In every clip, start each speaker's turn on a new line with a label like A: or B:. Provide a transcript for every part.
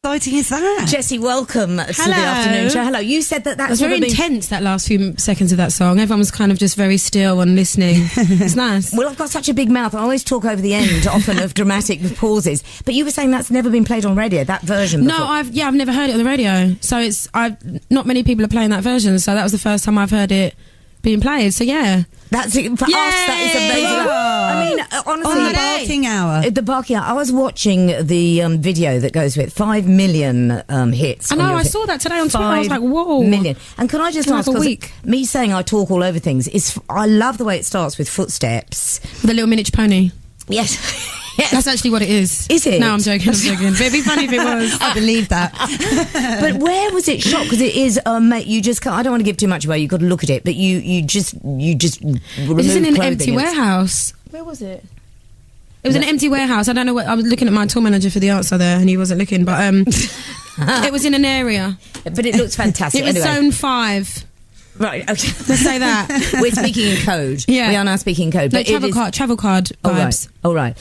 A: exciting is that?
B: Jessie, welcome to the afternoon show. Hello. You said that
C: it was very intense, that last few seconds of that song. Everyone was kind of just very still and listening. It's nice.
B: Well, I've got such a big mouth. I always talk over the end, often of dramatic pauses. But you were saying that's never been played on radio, that version before.
C: No, I've never heard it on the radio. So not many people are playing that version. So that was the first time I've heard it being played. So yeah.
B: That's for us. That is amazing. I mean, honestly,
A: on the barking hour.
B: The barking hour. I was watching the video that goes with 5 million hits.
C: I know. I saw that today on Twitter. I was like, whoa,
B: million. And can I just ask?
C: A week.
B: Me saying I talk all over things is. I love the way it starts with footsteps.
C: The little miniature pony.
B: Yes.
C: Yes. That's actually what it is.
B: Is it?
C: No, I'm joking. But it'd be funny if it was.
A: I believe that.
B: But where was it shot? Because it is, mate. You just can't. I don't want to give too much away. You've got to look at it. But you just.
C: It's in an empty warehouse. Where was it? It was an empty warehouse. I don't know what. I was looking at my tour manager for the answer there, and he wasn't looking. But it was in an area.
B: But it looks fantastic.
C: It was Zone 5.
B: Right, okay.
C: Let's say that.
B: We're speaking in code.
C: Yeah.
B: We are now speaking in code.
C: No, travel card vibes.
B: Oh, right.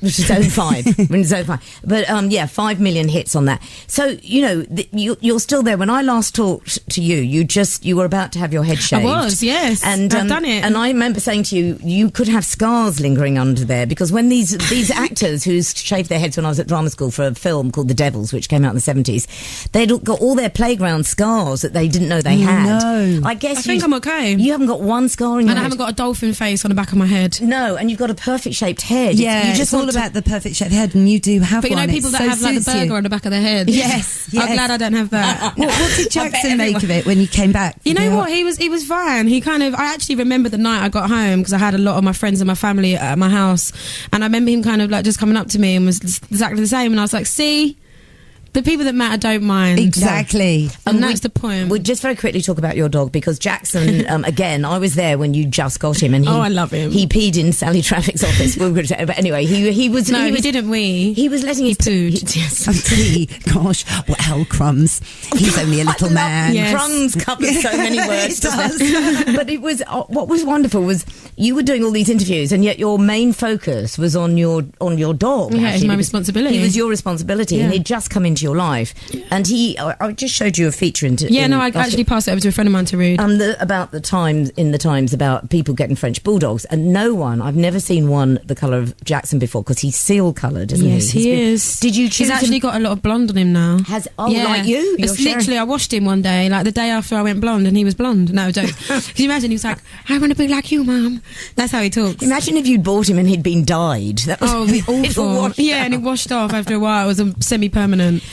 B: Zone 5. We're in Zone 5. But, 5 million hits on that. So, you're still there. When I last talked to you, you were about to have your head shaved.
C: I was, yes.
B: And,
C: I've done it.
B: And I remember saying to you, you could have scars lingering under there, because when these actors who shaved their heads when I was at drama school for a film called The Devils, which came out in the 70s, they'd got all their playground scars that they didn't know they had.
A: No.
B: I
C: think I'm okay.
B: You haven't got one scar in your head.
C: And I haven't got a dolphin face on the back of my head.
B: No, and you've got a perfect shaped head.
A: Yeah, it's all about the perfect shaped head, and you do have one.
C: But people that have like the burger on the back of their head.
A: Yes.
C: I'm glad I don't have that.
A: What did Jackson make of it when you came back?
C: You know what? He was fine. I actually remember the night I got home, because I had a lot of my friends and my family at my house, and I remember him kind of like just coming up to me and was exactly the same, and I was like, see? The people that matter don't mind.
A: Exactly.
C: And that's the point.
B: We'll just very quickly talk about your dog, because Jackson, again, I was there when you just got him. And
C: I love him.
B: He peed in Sally Traffic's office. But anyway, he was...
C: No, he didn't wee.
B: He was letting
C: his...
A: pooed. Gosh, well, crumbs. He's only a little man.
B: Yes. Crumbs covers so many words. It does. But it was... what was wonderful was you were doing all these interviews, and yet your main focus was on your dog.
C: Yeah, it's my responsibility.
B: It was your responsibility, and he'd just come into your life. And I just showed you a feature
C: I actually passed it over to a friend of mine to read.
B: About the Times about people getting French bulldogs, and I've never seen one the colour of Jackson before, because he's seal coloured, isn't he?
C: Yes, he is.
B: Did you choose
C: He's actually got a lot of blonde on him now.
B: Like you?
C: It's literally, I washed him one day, like the day after I went blonde, and he was blonde. No, don't. Can you imagine? He was like, I want to be like you, Mum. That's how he talks.
B: Imagine if you'd bought him and he'd been dyed.
C: It'd be awful. And it washed off after a while. It was a semi-permanent.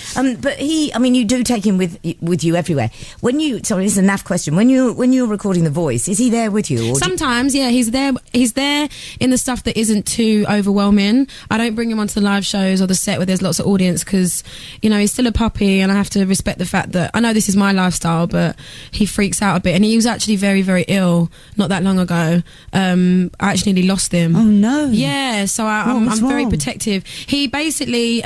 B: But you do take him with you everywhere. Sorry, this is a naff question. When you're recording The Voice, is he there with you? Or
C: sometimes, he's there. He's there in the stuff that isn't too overwhelming. I don't bring him onto the live shows or the set where there's lots of audience, because he's still a puppy, and I have to respect the fact that I know this is my lifestyle, but he freaks out a bit. And he was actually very, very ill not that long ago. I actually nearly lost him.
A: Oh no!
C: Yeah, so I'm very protective. He basically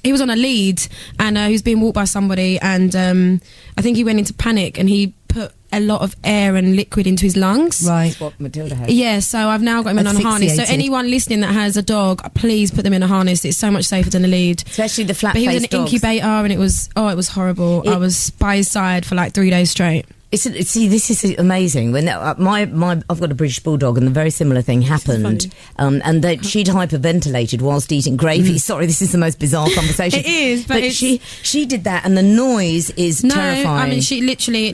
C: he was on a lead, and he was being walked by somebody, and I think he went into panic, and he put a lot of air and liquid into his lungs.
B: Right, what Matilda had.
C: Yeah, so I've now got him in on a harness. So anyone listening that has a dog, please put them in a harness. It's so much safer than a lead.
B: Especially the flat-faced
C: dogs. But he was in an incubator, and it was horrible. I was by his side for like 3 days straight.
B: See, this is amazing. When I've got a British bulldog, and the very similar thing happened. And that she'd hyperventilated whilst eating gravy. Sorry, this is the most bizarre conversation.
C: It is, but
B: she did that, and the noise is terrifying.
C: I mean, she literally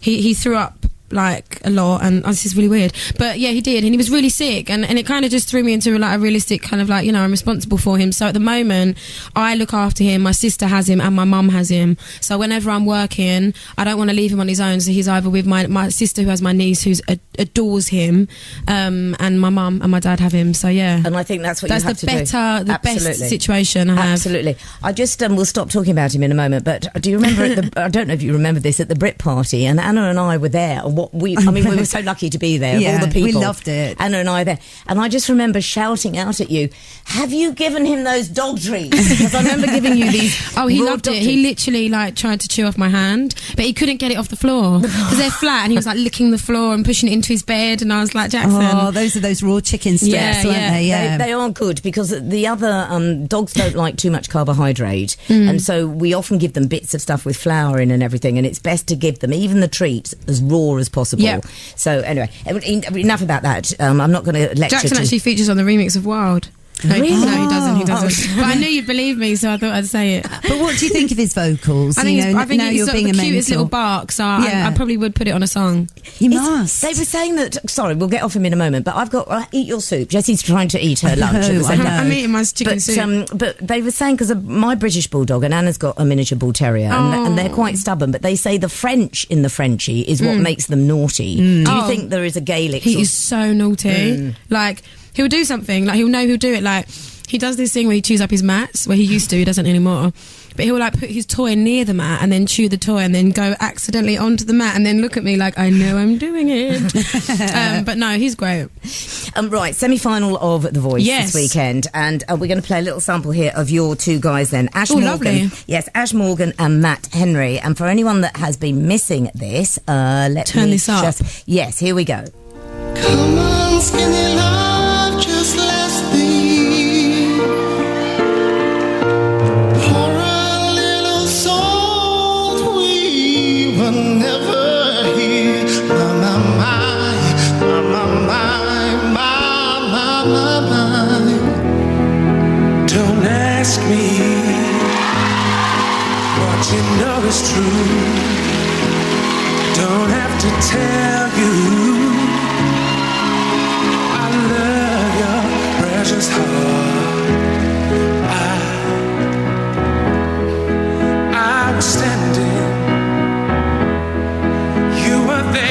C: he threw up like a lot, and this is really weird, but yeah, he did, and he was really sick, and it kind of just threw me into like a realistic kind of like, I'm responsible for him. So at the moment I look after him. My sister has him and my mum has him, so whenever I'm working I don't want to leave him on his own, so he's either with my sister, who has my niece, who adores him, and my mum and my dad have him. So yeah,
B: and I think that's what you have to do.
C: The best situation I have.
B: Absolutely. I just we'll stop talking about him in a moment, but do you remember I don't know if you remember this, at the Brit party, and Anna and I were there, and we were so lucky to be there.
A: Yeah,
B: of all the people,
A: we loved it.
B: Anna and I there, and I just remember shouting out at you, "Have you given him those dog treats?" Because I remember giving you these.
C: Oh, he
B: raw
C: loved
B: dog
C: it.
B: treats.
C: He literally like tried to chew off my hand, but he couldn't get it off the floor because they're flat, and he was like licking the floor and pushing it into his bed, and I was like, Jackson.
A: Oh, those are those raw chicken strips,
C: Yeah,
A: weren't
C: yeah.
A: they? Yeah.
B: They are good because the other dogs don't like too much carbohydrate, and so we often give them bits of stuff with flour in and everything, and it's best to give them even the treats as raw as possible.
C: Yep.
B: So anyway, enough about that. I'm not going to lecture.
C: Jackson actually features on the remix of Wild. No,
B: Really?
C: no, he doesn't. He doesn't.
B: Oh.
C: But I knew you'd believe me, so I thought I'd say it.
A: But what do you think of his vocals?
C: I think,
A: you know,
C: I think
A: now
C: he's
A: you're
C: sort
A: being
C: of
A: a
C: the cutest
A: mentor.
C: little bark, so
A: Yeah.
C: I probably would put it on a song.
A: You must.
B: They were saying that. Sorry, we'll get off him in a moment. But I've got eat your soup. Jessie's trying to eat her lunch. at the
A: know,
B: same
A: I
B: time.
A: know.
C: I'm eating my chicken soup.
B: But they were saying because my British bulldog and Anna's got a miniature bull terrier, and they're quite stubborn. But they say the French in the Frenchie is what makes them naughty. Do you
C: Oh.
B: think there is a Gaelic?
C: He
B: sort
C: is so naughty. Like, he'll do something, like he'll do it, like he does this thing where he chews up his mats, where he used to, he doesn't anymore. But he'll like put his toy near the mat and then chew the toy and then go accidentally onto the mat and then look at me like, I know I'm doing it. But no, he's great.
B: Right, semi-final of The Voice
C: Yes.
B: this weekend, and we're going to play a little sample here of your two guys then. Ash Morgan.
C: lovely.
B: Yes, Ash Morgan and Matt Henry. And for anyone that has been missing this,
C: Turn this up.
B: Yes, here we go.
D: Come on, skinny love, just let's be. Pour a little salt, we were never here. My. Don't ask me what you know is true. Don't have to tell you. I love your precious heart. I was standing, you were there.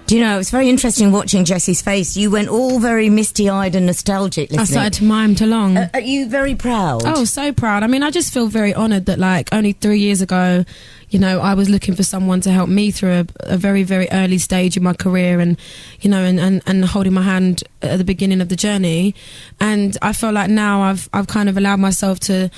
B: Do you know, it's very interesting watching Jessie's face. You went all very misty-eyed and nostalgic
C: I
B: listening.
C: started to mime along.
B: Are you very proud?
C: Oh, so proud. I mean, I just feel very honoured that, like, only 3 years ago, you know, I was looking for someone to help me through a very, very early stage in my career and, you know, and holding my hand at the beginning of the journey. And I feel like now I've kind of allowed myself to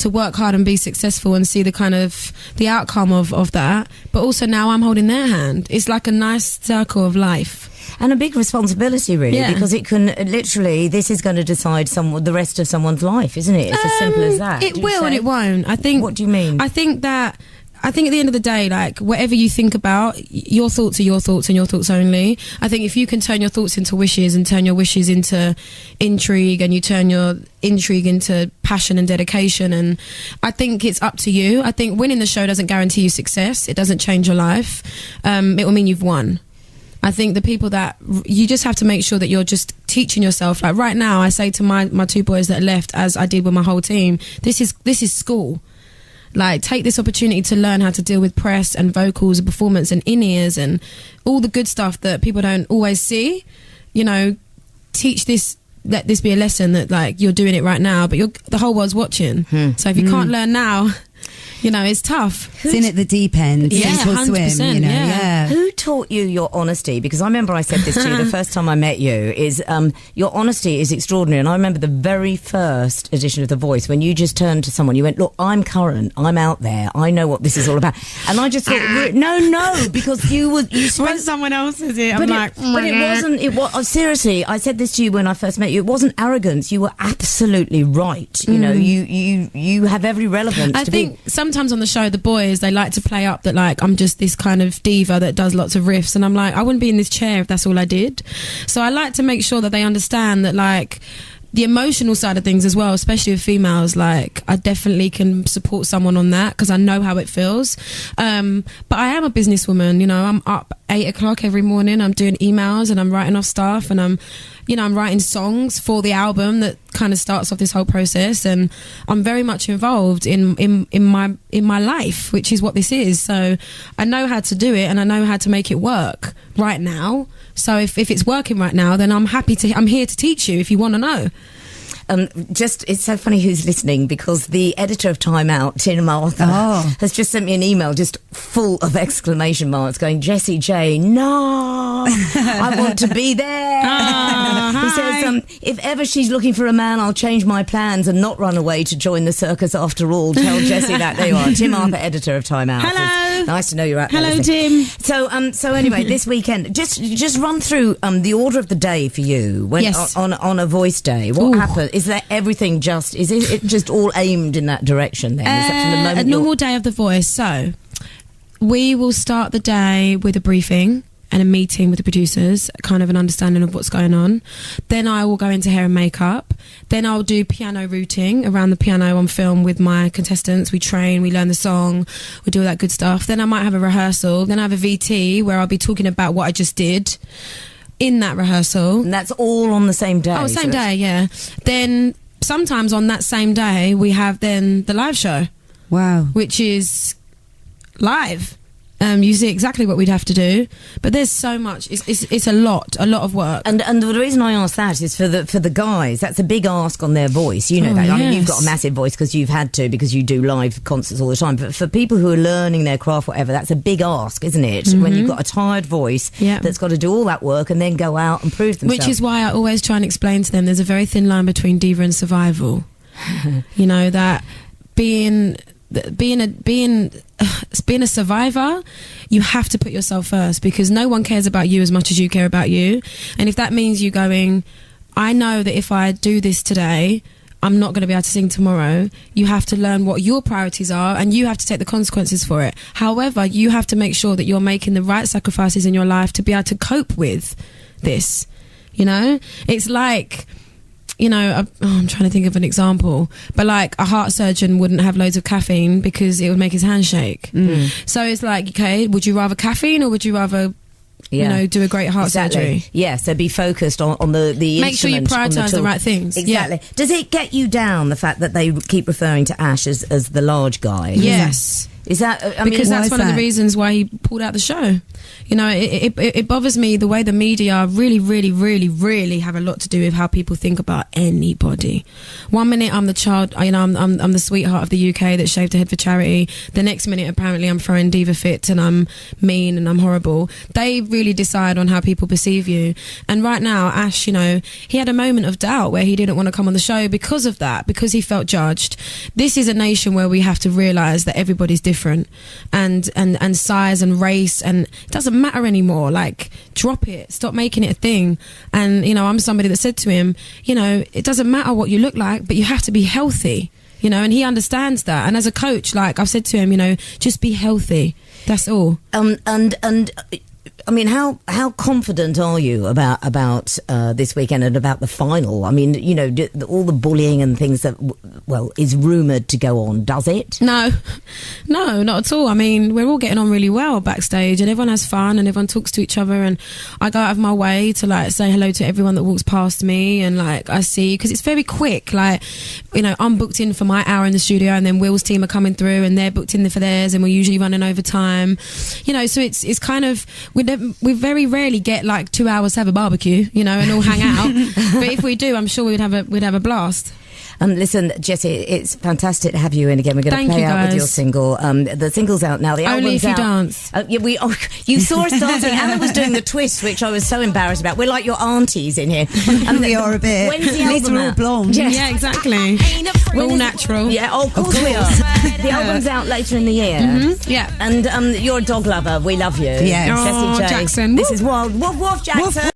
C: work hard and be successful and see the kind of the outcome of that. But also now I'm holding their hand. It's like a nice circle of life.
B: And a big responsibility, really,
C: Yeah.
B: because it can literally, this is going to decide the rest of someone's life, isn't it? It's as simple as that.
C: It
B: do you
C: will
B: say?
C: and it won't. I think.
B: What do you mean?
C: I think at the end of the day, like, whatever you think about, your thoughts are your thoughts and your thoughts only. I think if you can turn your thoughts into wishes and turn your wishes into intrigue and you turn your intrigue into passion and dedication, and I think it's up to you. I think winning the show doesn't guarantee you success. It doesn't change your life. It will mean you've won. I think the people that you just have to make sure that you're just teaching yourself. Like right now, I say to my two boys that left, as I did with my whole team, this is school. Like, take this opportunity to learn how to deal with press and vocals and performance and in-ears and all the good stuff that people don't always see. You know, teach this, let this be a lesson that, like, you're doing it right now, but the whole world's watching. So if you can't learn now, you know, it's tough.
A: It's in at the deep end.
C: Yeah,
A: sink or swim,
C: 100%,
A: you know.
C: yeah.
B: Who taught you your honesty? Because I remember I said this to you the first time I met you, is your honesty is extraordinary. And I remember the very first edition of The Voice, when you just turned to someone, you went, look, I'm current, I'm out there, I know what this is all about. And I just thought, no, because you spoke.
C: When someone else says it, I'm like,
B: But it wasn't, seriously, I said this to you when I first met you, it wasn't arrogance, you were absolutely right. You know, you have every relevance
C: I
B: to
C: think
B: be.
C: sometimes on the show, the boys, they like to play up that, like, I'm just this kind of diva that does lots of riffs, and I'm like, I wouldn't be in this chair if that's all I did. So I like to make sure that they understand that, like, the emotional side of things as well, especially with females, like, I definitely can support someone on that because I know how it feels. But I am a businesswoman, you know, I'm up 8 o'clock every morning, I'm doing emails and I'm writing off stuff, and I'm writing songs for the album that kind of starts off this whole process, and I'm very much involved in my life, which is what this is. So I know how to do it and I know how to make it work right now. So if it's working right now, then I'm here to teach you if you want to know.
B: it's so funny who's listening, because the editor of Time Out, Tim Arthur, has just sent me an email just full of exclamation marks going, Jessie J, no, I want to be there. He says, if ever she's looking for a man, I'll change my plans and not run away to join the circus after all. Tell Jessie that. There you are. Tim Arthur, editor of Time Out.
C: Hello.
B: Nice to know you're out there.
C: Hello,
B: listening.
C: Tim.
B: So anyway, this weekend, just run through the order of the day for you. When,
C: Yes.
B: On a voice day, what happened? Is there everything is it just all aimed in that direction then? Is that from the moment
C: a normal day of The Voice. So we will start the day with a briefing and a meeting with the producers, kind of an understanding of what's going on. Then I will go into hair and makeup. Then I'll do piano routing around the piano on film with my contestants. We train, we learn the song, we do all that good stuff. Then I might have a rehearsal. Then I have a VT where I'll be talking about what I just did in that rehearsal.
B: And that's all on the same day?
C: Oh, same day, yeah. Then sometimes on that same day, we have then the live show.
A: Wow.
C: Which is live. You see exactly what we'd have to do, but there's so much. It's a lot of work.
B: And the reason I ask that is for the guys. That's a big ask on their voice. You know that. I mean, you've got a massive voice because you've had to, because you do live concerts all the time. But for people who are learning their craft, whatever, that's a big ask, isn't it?
C: Mm-hmm.
B: When you've got a tired voice that's got to do all that work and then go out and prove themselves.
C: Which is why I always try and explain to them there's a very thin line between diva and survival. You know, that being a survivor, you have to put yourself first, because no one cares about you as much as you care about you. And if that means you going, I know that if I do this today, I'm not going to be able to sing tomorrow, you have to learn what your priorities are and you have to take the consequences for it. However, you have to make sure that you're making the right sacrifices in your life to be able to cope with this. You know, it's like, you know, I'm trying to think of an example, but like a heart surgeon wouldn't have loads of caffeine because it would make his hand shake. So it's like, okay, would you rather caffeine or would you rather, you know, do a great heart surgery?
B: Yeah, so be focused on the
C: make sure you prioritise the right things.
B: Exactly. Yeah. Does it get you down, the fact that they keep referring to Ash as the large guy?
C: Yes.
B: Is that
C: because that's one of the reasons why he pulled out the show. You know, it bothers me the way the media really have a lot to do with how people think about anybody. 1 minute I'm the child, you know, I'm the sweetheart of the UK that shaved her head for charity. The next minute apparently I'm throwing diva fit and I'm mean and I'm horrible. They really decide on how people perceive you. And right now, Ash, you know, he had a moment of doubt where he didn't want to come on the show because of that, because he felt judged. This is a nation where we have to realise that everybody's different, and size and race, and it doesn't matter anymore. Like, drop it, stop making it a thing. And you know, I'm somebody that said to him, you know, it doesn't matter what you look like, but you have to be healthy, you know, and he understands that. And as a coach, like I've said to him, you know, just be healthy, that's all.
B: And I mean, how confident are you about this weekend and about the final? I mean, you know, all the bullying and things that, well, is rumoured to go on, does it?
C: No, not at all. I mean, we're all getting on really well backstage and everyone has fun and everyone talks to each other, and I go out of my way to like say hello to everyone that walks past me, and like I see, because it's very quick, like, you know, I'm booked in for my hour in the studio and then Will's team are coming through and they're booked in for theirs, and we're usually running over time, you know, so it's kind of, we very rarely get like 2 hours to have a barbecue, you know, and all hang out. But if we do, I'm sure we'd have a blast.
B: Listen, Jessie, it's fantastic to have you in again. We're going to play out with your single. The single's out now. The
C: Only
B: album's
C: if you
B: out.
C: dance.
B: You saw us dancing. Anna was doing the twist, which I was so embarrassed about. We're like your aunties in here.
A: We are a bit.
B: When's the
A: At least
B: album
A: we're all
B: out?
A: blonde.
B: Yes.
C: Yeah, exactly. We're all natural.
B: Yeah, of course we are. The album's out later in the year.
C: Mm-hmm. Yeah.
B: And you're a dog lover. We love you.
A: Yes.
C: Oh,
B: Jessie J.
C: Jackson.
B: This is Wild. Woof, woof, Jackson.
A: Woof,